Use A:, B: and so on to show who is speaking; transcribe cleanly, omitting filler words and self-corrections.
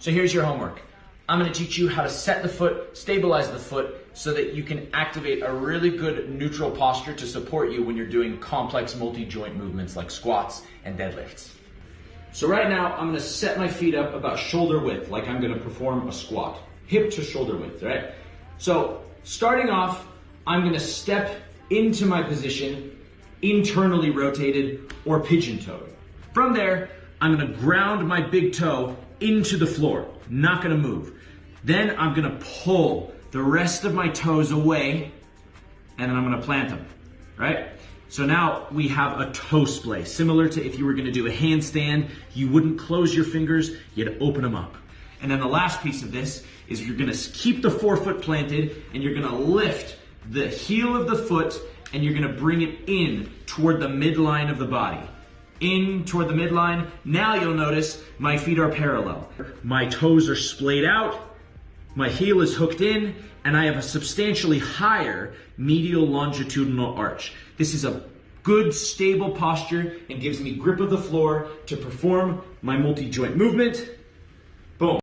A: So here's your homework. I'm gonna teach you how to set the foot, stabilize the foot, so that you can activate a really good neutral posture to support you when you're doing complex multi-joint movements like squats and deadlifts. So right now, I'm gonna set my feet up about shoulder width, like I'm gonna perform a squat. Hip to shoulder width, right? So starting off, I'm gonna step into my position, internally rotated or pigeon-toed. From there, I'm gonna ground my big toe into the floor, not gonna move. Then I'm gonna pull the rest of my toes away, and then I'm gonna plant them, right? So now we have a toe splay, similar to if you were gonna do a handstand, you wouldn't close your fingers, you'd open them up. And then the last piece of this is you're gonna keep the forefoot planted, and you're gonna lift the heel of the foot, and you're gonna bring it in toward the midline of the body. In toward the midline. Now you'll notice my feet are parallel. My toes are splayed out, my heel is hooked in, and I have a substantially higher medial longitudinal arch. This is a good stable posture and gives me grip of the floor to perform my multi-joint movement